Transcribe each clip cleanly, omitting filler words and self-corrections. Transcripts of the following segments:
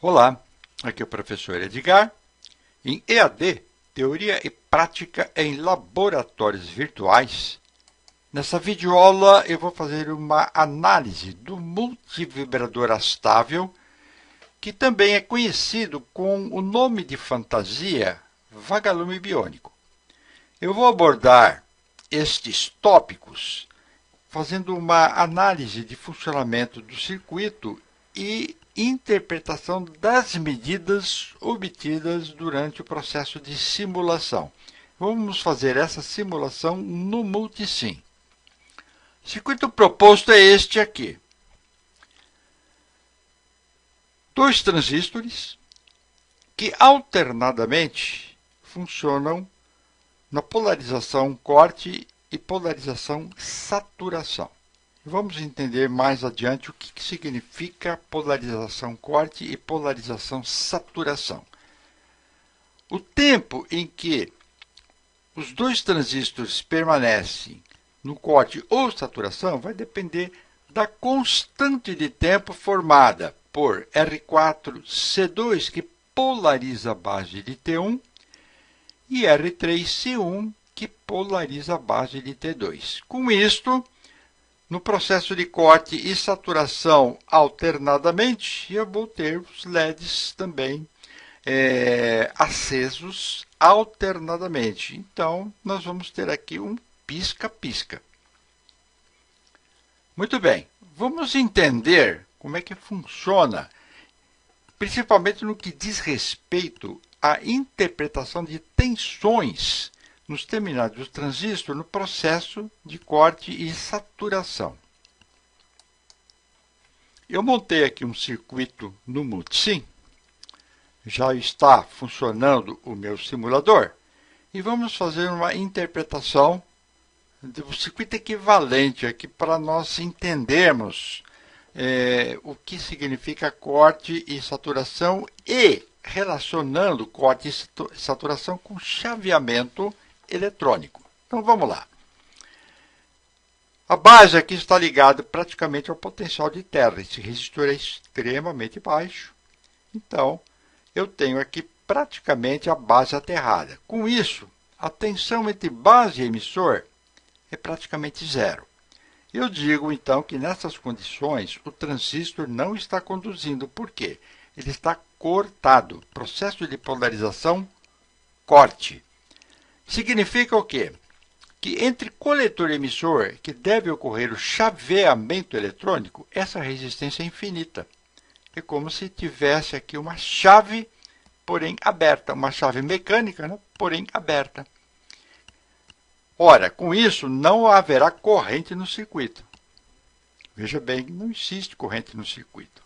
Olá, aqui é o professor Edgar. Em EAD, Teoria e Prática em Laboratórios Virtuais. Nessa videoaula eu vou fazer uma análise do multivibrador astável, que também é conhecido com o nome de fantasia vagalume biônico. Eu vou abordar estes tópicos fazendo uma análise de funcionamento do circuito e interpretação das medidas obtidas durante o processo de simulação. Vamos fazer essa simulação no Multisim. O circuito proposto é este aqui. Dois transistores que alternadamente funcionam na polarização corte e polarização saturação. Vamos entender mais adiante o que significa polarização corte e polarização saturação. O tempo em que os dois transistores permanecem no corte ou saturação vai depender da constante de tempo formada por R4C2, que polariza a base de T1, e R3C1, que polariza a base de T2. Com isto, no processo de corte e saturação alternadamente, eu vou ter os LEDs também acesos alternadamente. Então, nós vamos ter aqui um pisca-pisca. Muito bem, vamos entender como é que funciona, principalmente no que diz respeito à interpretação de tensões nos terminais do transistor no processo de corte e saturação. Eu montei aqui um circuito no Multisim, já está funcionando o meu simulador, e vamos fazer uma interpretação do circuito equivalente aqui para nós entendermos o que significa corte e saturação e relacionando corte e saturação com chaveamento eletrônico. Então vamos lá. A base aqui está ligada praticamente ao potencial de terra. Esse resistor é extremamente baixo. Então, eu tenho aqui praticamente a base aterrada. Com isso, a tensão entre base e emissor é praticamente zero. Eu digo, então, que nessas condições o transistor não está conduzindo. Por quê? Ele está cortado. Processo de polarização, corte. Significa o quê? Que entre coletor e emissor, que deve ocorrer o chaveamento eletrônico, essa resistência é infinita. É como se tivesse aqui uma chave, porém aberta. Uma chave mecânica, né? Porém aberta. Ora, com isso, não haverá corrente no circuito. Veja bem, não existe corrente no circuito.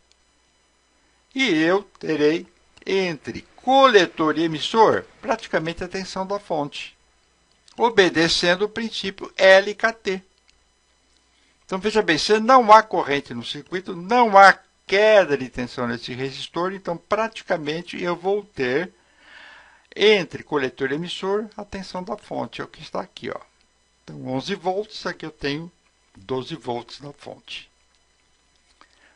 E eu terei entre coletor e emissor praticamente a tensão da fonte, obedecendo o princípio LKT. Então, veja bem, se não há corrente no circuito, não há queda de tensão nesse resistor, então praticamente eu vou ter entre coletor e emissor a tensão da fonte, é o que está aqui, ó. Então, 11 volts, aqui eu tenho 12 volts na fonte.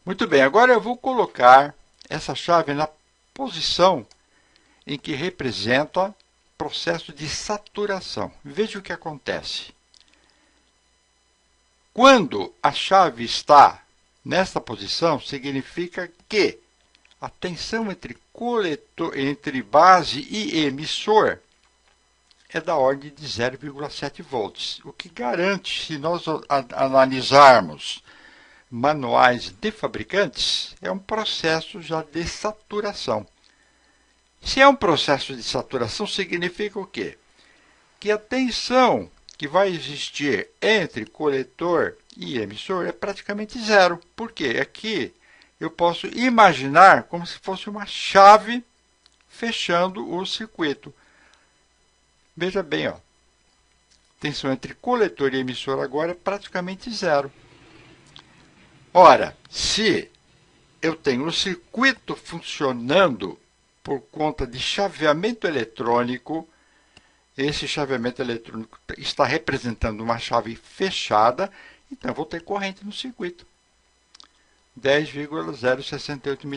Muito bem, agora eu vou colocar essa chave na posição em que representa processo de saturação. Veja o que acontece. Quando a chave está nesta posição, significa que a tensão entre base e emissor é da ordem de 0,7 volts, o que garante, se nós analisarmos manuais de fabricantes, é um processo já de saturação. Se é um processo de saturação, significa o quê? Que a tensão que vai existir entre coletor e emissor é praticamente zero. Por quê? Aqui eu posso imaginar como se fosse uma chave fechando o circuito. Veja bem, ó, tensão entre coletor e emissor agora é praticamente zero. Ora, se eu tenho o circuito funcionando por conta de chaveamento eletrônico, esse chaveamento eletrônico está representando uma chave fechada, então eu vou ter corrente no circuito. 10,068 mA.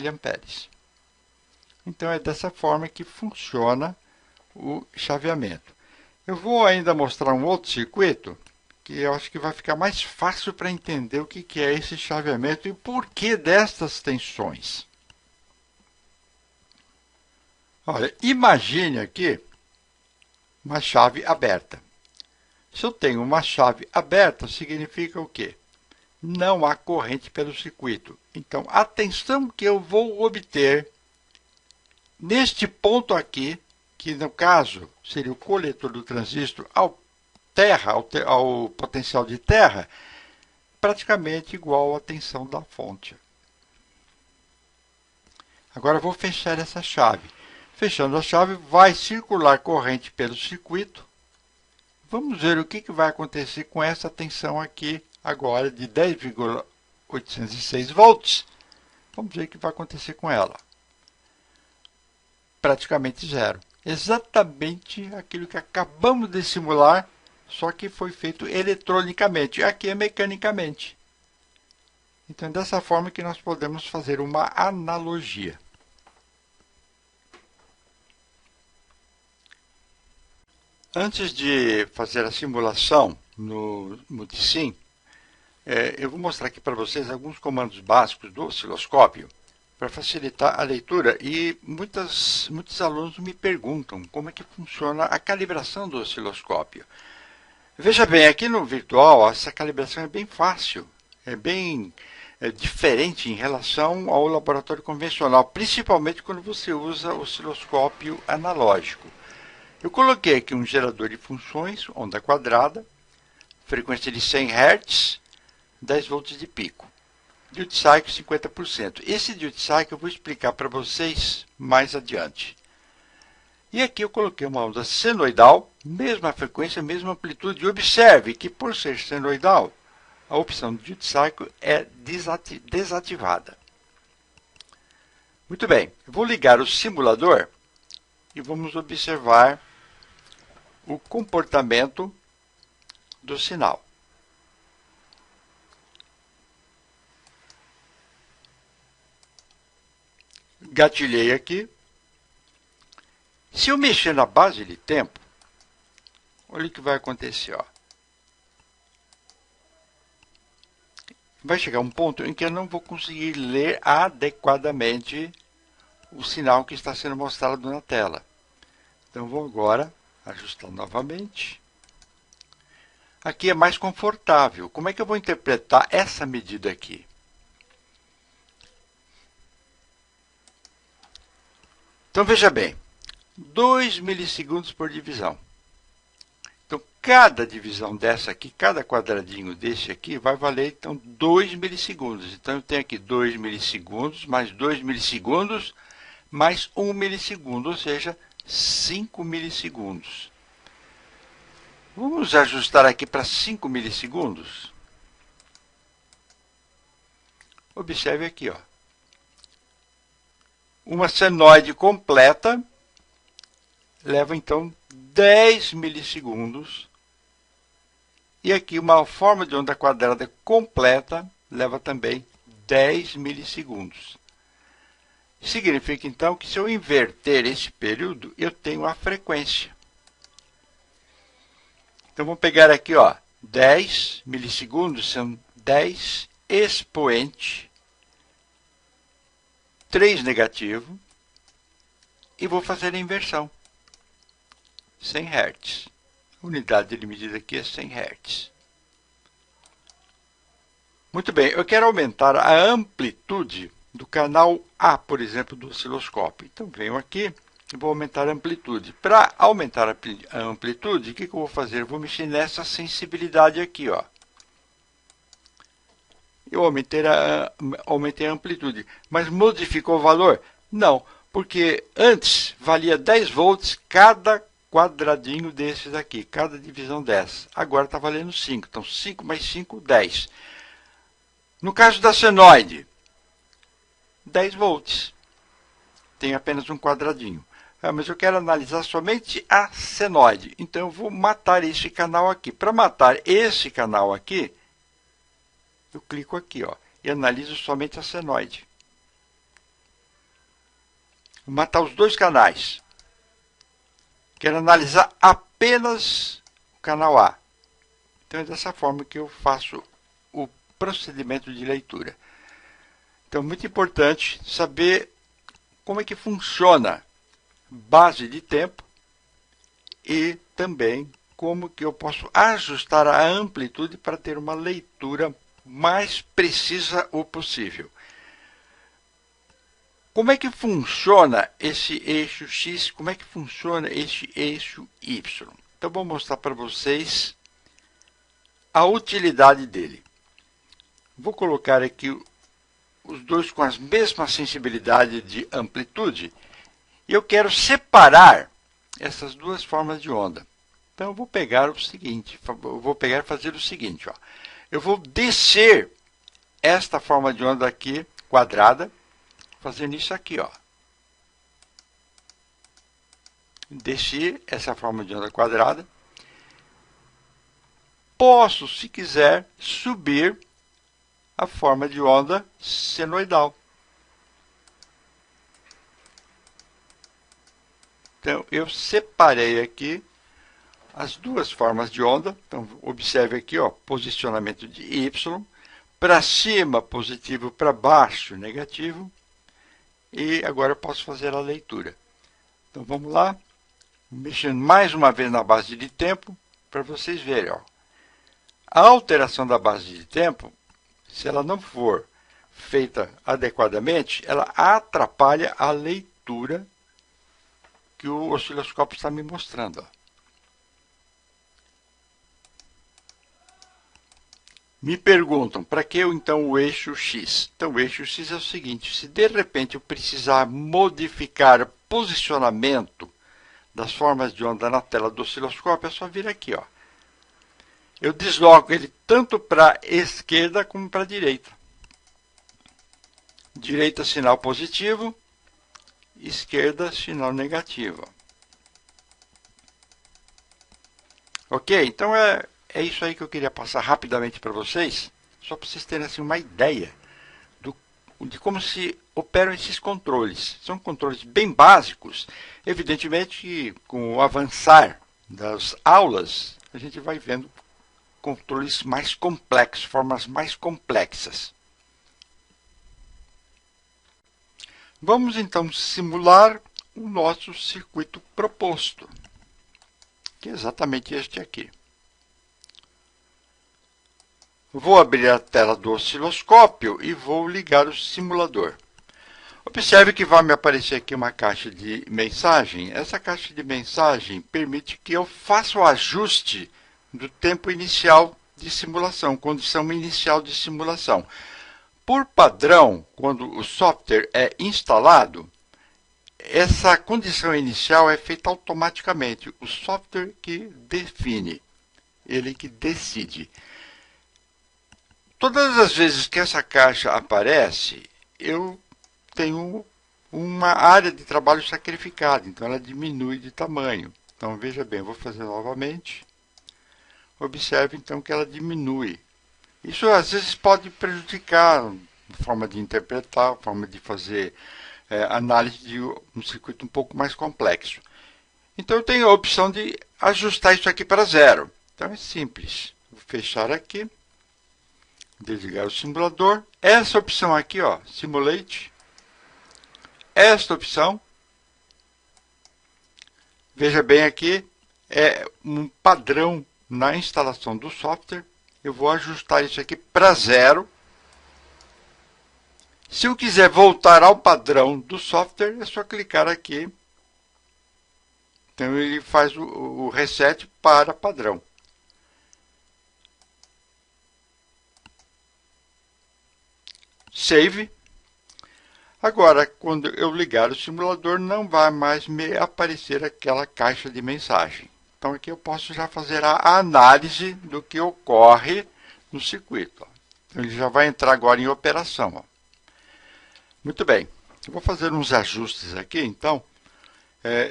Então, é dessa forma que funciona o chaveamento. Eu vou ainda mostrar um outro circuito, que eu acho que vai ficar mais fácil para entender o que é esse chaveamento e o porquê destas tensões. Olha, imagine aqui uma chave aberta. Se eu tenho uma chave aberta, significa o quê? Não há corrente pelo circuito. Então, a tensão que eu vou obter neste ponto aqui, que no caso seria o coletor do transistor ao potencial de terra, praticamente igual à tensão da fonte. Agora vou fechar essa chave. Fechando a chave, vai circular corrente pelo circuito. Vamos ver o que vai acontecer com essa tensão aqui, agora de 10,806 volts. Vamos ver o que vai acontecer com ela. Praticamente zero. Exatamente aquilo que acabamos de simular, só que foi feito eletronicamente. Aqui é mecanicamente. Então, é dessa forma que nós podemos fazer uma analogia. Antes de fazer a simulação no Multisim, eu vou mostrar aqui para vocês alguns comandos básicos do osciloscópio para facilitar a leitura. E muitos alunos me perguntam como é que funciona a calibração do osciloscópio. Veja bem, aqui no virtual essa calibração é bem fácil, é bem diferente em relação ao laboratório convencional, principalmente quando você usa osciloscópio analógico. Eu coloquei aqui um gerador de funções, onda quadrada, frequência de 100 Hz, 10 volts de pico. Duty cycle 50%. Esse duty cycle eu vou explicar para vocês mais adiante. E aqui eu coloquei uma onda senoidal, mesma frequência, mesma amplitude. E observe que por ser senoidal, a opção de duty cycle é desativada. Muito bem, eu vou ligar o simulador e vamos observar o comportamento do sinal. Gatilhei aqui. Se eu mexer na base de tempo, olha o que vai acontecer. Ó. Vai chegar um ponto em que eu não vou conseguir ler adequadamente o sinal que está sendo mostrado na tela. Então, vou agora ajustar novamente. Aqui é mais confortável. Como é que eu vou interpretar essa medida aqui? Então, veja bem. 2 milissegundos por divisão. Então, cada divisão dessa aqui, cada quadradinho desse aqui, vai valer, então, 2 milissegundos. Então, eu tenho aqui 2 milissegundos, mais 2 milissegundos, mais 1 milissegundo, ou seja, 5 milissegundos. Vamos ajustar aqui para 5 milissegundos. Observe aqui, ó. Uma senoide completa leva, então, 10 milissegundos. E aqui uma forma de onda quadrada completa leva também 10 milissegundos. Significa, então, que se eu inverter esse período, eu tenho a frequência. Então, vamos pegar aqui, ó, 10 milissegundos são 10 expoente 3 negativo, e vou fazer a inversão. 100 Hz. A unidade de medida aqui é 100 Hz. Muito bem, eu quero aumentar a amplitude do canal A, por exemplo, do osciloscópio. Então, venho aqui e vou aumentar a amplitude. Para aumentar a amplitude, o que eu vou fazer? Eu vou mexer nessa sensibilidade aqui, ó. Eu aumentei a amplitude, mas modificou o valor? Não, porque antes valia 10 volts cada quadradinho desses aqui, cada divisão dessa. Agora está valendo 5, então 5 mais 5, 10. No caso da senoide, 10 volts. Tem apenas um quadradinho. Mas eu quero analisar somente a senoide. Então, eu vou matar esse canal aqui. Para matar esse canal aqui, eu clico aqui, ó, e analiso somente a senoide. matar os dois canais. Quero analisar apenas o canal A. Então é dessa forma que eu faço o procedimento de leitura. Então é muito importante saber como é que funciona base de tempo e também como que eu posso ajustar a amplitude para ter uma leitura mais precisa o possível. Como é que funciona esse eixo X? Como é que funciona esse eixo Y? Então, vou mostrar para vocês a utilidade dele. Vou colocar aqui os dois com as mesmas sensibilidades de amplitude e eu quero separar essas duas formas de onda. Então, eu vou pegar o seguinte, fazer o seguinte, ó. Eu vou descer esta forma de onda aqui, quadrada, fazendo isso aqui, ó. Desci essa forma de onda quadrada. Posso, se quiser, subir a forma de onda senoidal. Então, eu separei aqui as duas formas de onda. Então, observe aqui, ó, posicionamento de Y. Para cima, positivo, para baixo, negativo. E agora eu posso fazer a leitura. Então, vamos lá. Mexendo mais uma vez na base de tempo, para vocês verem, ó. A alteração da base de tempo, se ela não for feita adequadamente, ela atrapalha a leitura que o osciloscópio está me mostrando, ó. Me perguntam, para que então o eixo X? Então, o eixo X é o seguinte, se de repente eu precisar modificar o posicionamento das formas de onda na tela do osciloscópio, é só vir aqui, ó. Eu desloco ele tanto para a esquerda como para a direita. Direita, sinal positivo, esquerda, sinal negativo. Ok? Então, é isso aí que eu queria passar rapidamente para vocês, só para vocês terem assim, uma ideia de como se operam esses controles. São controles bem básicos. Evidentemente que com o avançar das aulas, a gente vai vendo controles mais complexos, formas mais complexas. Vamos então simular o nosso circuito proposto, que é exatamente este aqui. Vou abrir a tela do osciloscópio e vou ligar o simulador. Observe que vai me aparecer aqui uma caixa de mensagem. Essa caixa de mensagem permite que eu faça o ajuste do tempo inicial de simulação, condição inicial de simulação. Por padrão, quando o software é instalado, essa condição inicial é feita automaticamente. O software que define, ele que decide. Todas as vezes que essa caixa aparece, eu tenho uma área de trabalho sacrificada, então ela diminui de tamanho. Então veja bem, eu vou fazer novamente. Observe então que ela diminui. Isso às vezes pode prejudicar a forma de interpretar, a forma de fazer análise de um circuito um pouco mais complexo. Então eu tenho a opção de ajustar isso aqui para zero. Então é simples. Vou fechar aqui. Desligar o simulador. Essa opção aqui, ó, Simulate. Esta opção, veja bem aqui, é um padrão na instalação do software. Eu vou ajustar isso aqui para zero. Se eu quiser voltar ao padrão do software, é só clicar aqui. Então ele faz o reset para padrão. Save. Agora, quando eu ligar o simulador, não vai mais me aparecer aquela caixa de mensagem. Então, aqui eu posso já fazer a análise do que ocorre no circuito. Então, ele já vai entrar agora em operação. Muito bem. Eu vou fazer uns ajustes aqui. Então,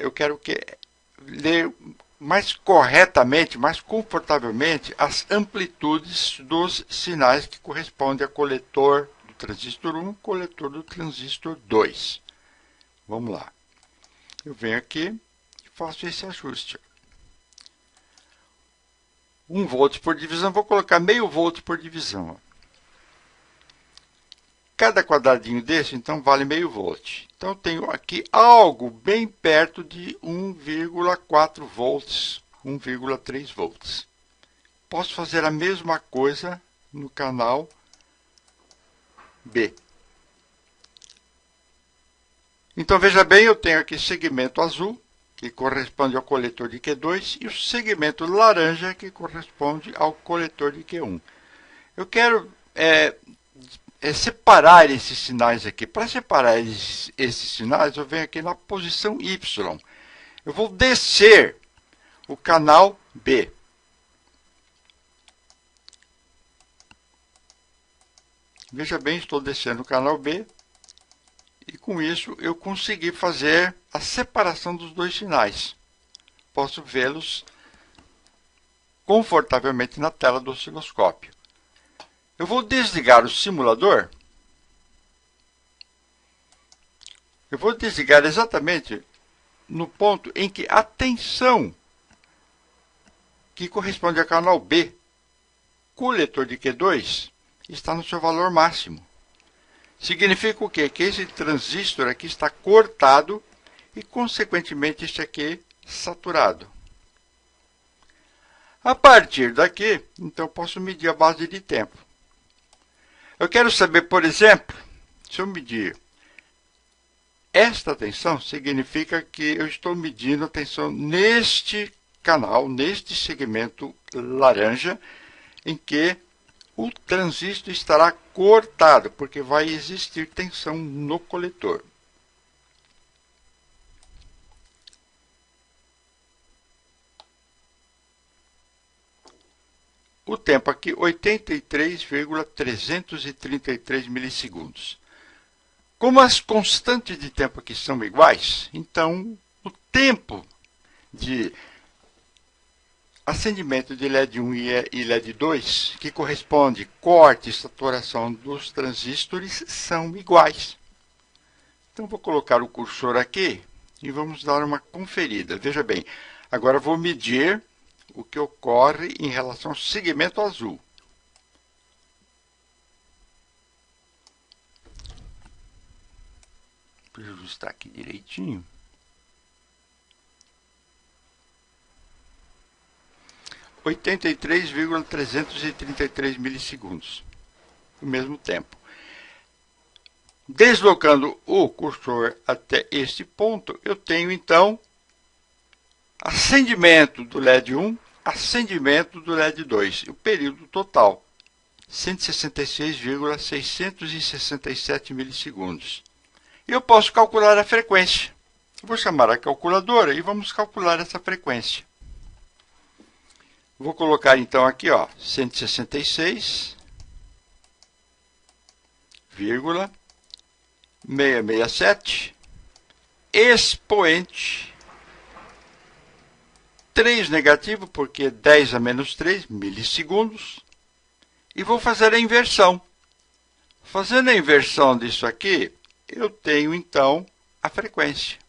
eu quero ler mais corretamente, mais confortavelmente, as amplitudes dos sinais que correspondem a coletor transistor 1, coletor do transistor 2. Vamos lá. Eu venho aqui e faço esse ajuste. 1 volt por divisão, vou colocar meio volt por divisão. Cada quadradinho desse, então, vale meio volt. Então, eu tenho aqui algo bem perto de 1,4 volts, 1,3 volts. Posso fazer a mesma coisa no canal B. Então, veja bem, eu tenho aqui segmento azul, que corresponde ao coletor de Q2, e o segmento laranja, que corresponde ao coletor de Q1. Eu quero separar esses sinais aqui. Para separar esses sinais, eu venho aqui na posição Y. Eu vou descer o canal B. Veja bem, estou descendo o canal B. E com isso eu consegui fazer a separação dos dois sinais. Posso vê-los confortavelmente na tela do osciloscópio. Eu vou desligar o simulador. Eu vou desligar exatamente no ponto em que a tensão que corresponde ao canal B, coletor de Q2, está no seu valor máximo. Significa o quê? Que esse transistor aqui está cortado e, consequentemente, este aqui saturado. A partir daqui, então, posso medir a base de tempo. Eu quero saber, por exemplo, se eu medir esta tensão, significa que eu estou medindo a tensão neste canal, neste segmento laranja, em que o transistor estará cortado, porque vai existir tensão no coletor. O tempo aqui, 83,333 milissegundos. Como as constantes de tempo aqui são iguais, então o tempo de acendimento de LED 1 e LED 2, que corresponde corte e saturação dos transistores, são iguais. Então, vou colocar o cursor aqui e vamos dar uma conferida. Veja bem, agora vou medir o que ocorre em relação ao segmento azul. Deixa eu ajustar aqui direitinho. – 83,333 milissegundos, o mesmo tempo. Deslocando o cursor até este ponto, eu tenho, então, acendimento do LED 1, acendimento do LED 2, o período total, 166,667 milissegundos. Eu posso calcular a frequência. Eu vou chamar a calculadora e vamos calcular essa frequência. Vou colocar então aqui, 166,667 expoente 3 negativo, porque 10 a menos 3 milissegundos. E vou fazer a inversão. Fazendo a inversão disso aqui, eu tenho então a frequência.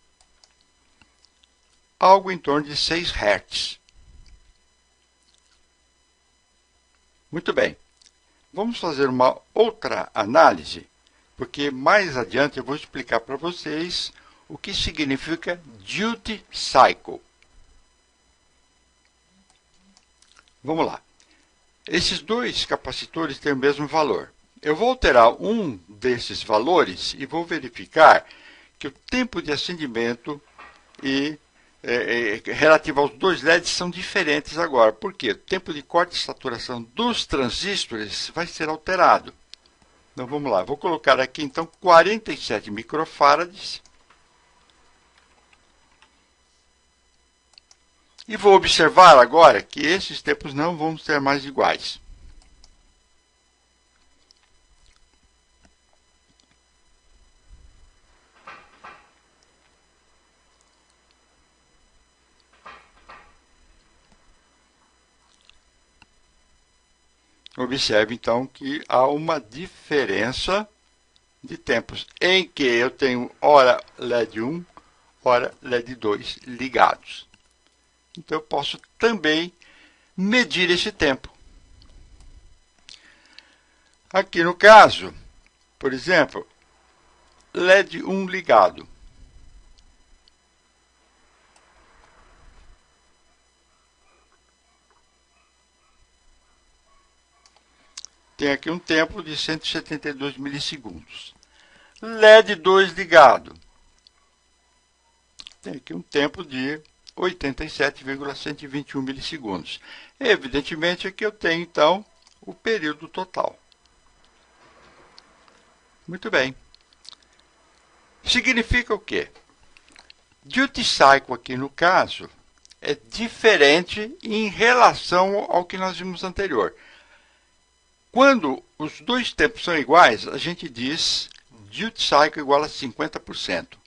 Algo em torno de 6 Hz. Muito bem, vamos fazer uma outra análise, porque mais adiante eu vou explicar para vocês o que significa duty cycle. Vamos lá. Esses dois capacitores têm o mesmo valor. Eu vou alterar um desses valores e vou verificar que o tempo de acendimento relativo aos dois LEDs são diferentes agora. Por quê? O tempo de corte e saturação dos transistores vai ser alterado. Então, vamos lá. Vou colocar aqui, então, 47 microfarads. E vou observar agora que esses tempos não vão ser mais iguais. Observe, então, que há uma diferença de tempos em que eu tenho hora LED 1, hora LED 2 ligados. Então, eu posso também medir esse tempo. Aqui no caso, por exemplo, LED 1 ligado. Tem aqui um tempo de 172 milissegundos. LED 2 ligado. Tem aqui um tempo de 87,121 milissegundos. Evidentemente, aqui eu tenho, então, o período total. Muito bem. Significa o quê? Duty cycle aqui no caso é diferente em relação ao que nós vimos anterior. Quando os dois tempos são iguais, a gente diz duty cycle igual a 50%.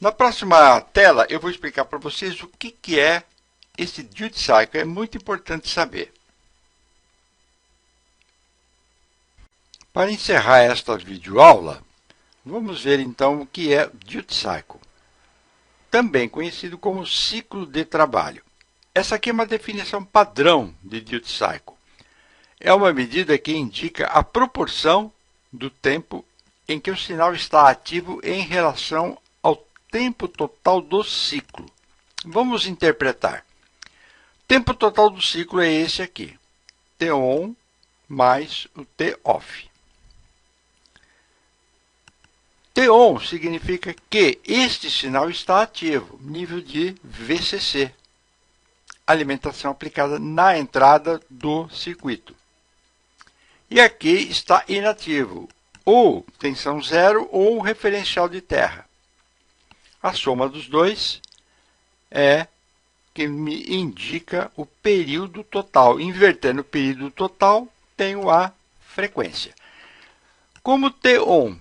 Na próxima tela eu vou explicar para vocês o que é esse duty cycle. É muito importante saber. Para encerrar esta videoaula, vamos ver então o que é duty cycle, também conhecido como ciclo de trabalho. Essa aqui é uma definição padrão de duty cycle. É uma medida que indica a proporção do tempo em que o sinal está ativo em relação ao tempo total do ciclo. Vamos interpretar. O tempo total do ciclo é esse aqui, T-on mais o T-off. T-on significa que este sinal está ativo, nível de VCC, alimentação aplicada na entrada do circuito. E aqui está inativo, ou tensão zero ou referencial de terra. A soma dos dois é que me indica o período total. Invertendo o período total, tenho a frequência. Como T-on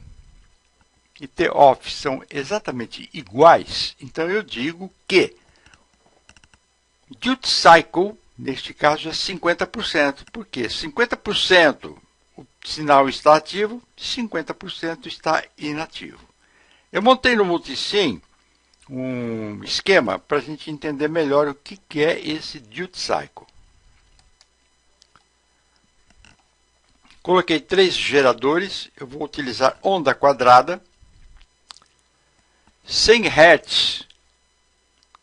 e T-off são exatamente iguais, então eu digo que duty cycle, neste caso, é 50%. Por quê? 50% o sinal está ativo, 50% está inativo. Eu montei no Multisim um esquema para a gente entender melhor o que é esse duty cycle. Coloquei 3 geradores, eu vou utilizar onda quadrada, 100 Hz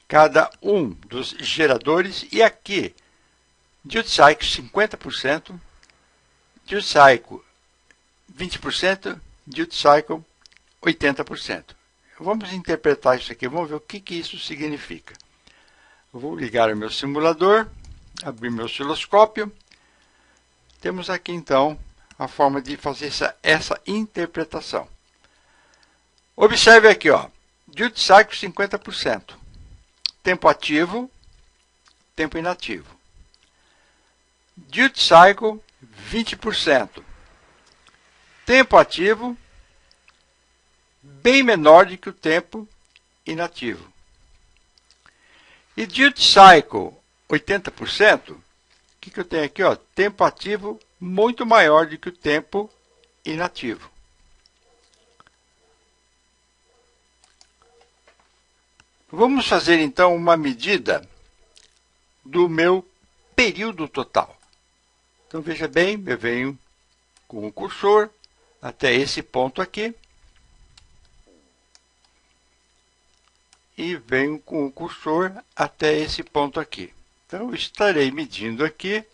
cada um dos geradores, e aqui duty cycle 50%, duty cycle 20%, duty cycle 80%. Vamos interpretar isso aqui, vamos ver o que isso significa. Eu vou ligar o meu simulador, abrir meu osciloscópio. Temos aqui então a forma de fazer essa interpretação. Observe aqui, ó, duty cycle 50%, tempo ativo, tempo inativo. Duty cycle 20%, tempo ativo bem menor do que o tempo inativo. E duty cycle 80%, o que eu tenho aqui? Ó, tempo ativo muito maior do que o tempo inativo. Vamos fazer então uma medida do meu período total. Então veja bem, eu venho com o cursor até esse ponto aqui. E venho com o cursor até esse ponto aqui. Então, eu estarei medindo aqui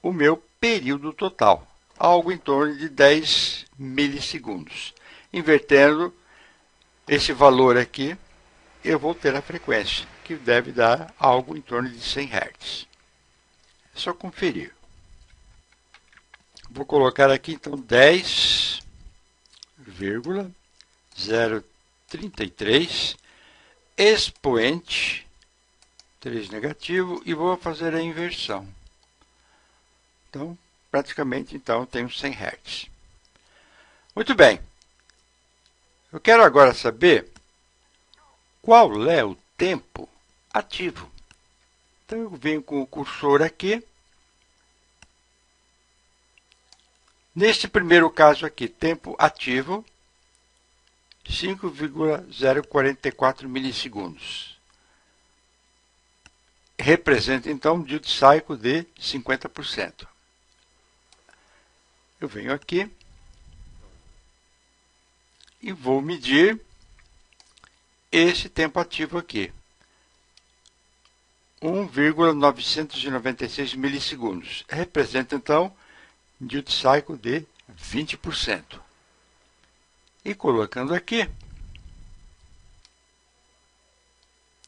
o meu período total, algo em torno de 10 milissegundos. Invertendo esse valor aqui, eu vou ter a frequência, que deve dar algo em torno de 100 Hz. É só conferir. Vou colocar aqui, então, 10,033 expoente 3 negativo e vou fazer a inversão. Então, praticamente, então, tenho 100 Hz. Muito bem. Eu quero agora saber qual é o tempo ativo. Então, eu venho com o cursor aqui. Neste primeiro caso aqui, tempo ativo, 5,044 milissegundos. Representa, então, um duty cycle de 50%. Eu venho aqui e vou medir esse tempo ativo aqui. 1,996 milissegundos. Representa, então, um duty cycle de 20%. E colocando aqui,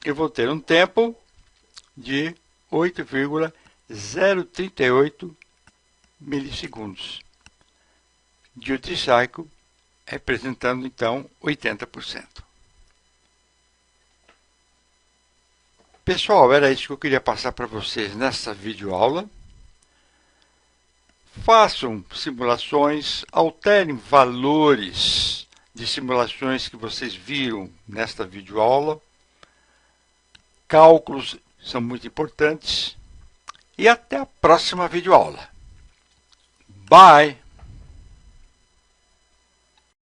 eu vou ter um tempo de 8,038 milissegundos. Duty cycle representando, então, 80%. Pessoal, era isso que eu queria passar para vocês nessa videoaula. Façam simulações, alterem valores de simulações que vocês viram nesta videoaula. Cálculos são muito importantes. E até a próxima videoaula. Bye!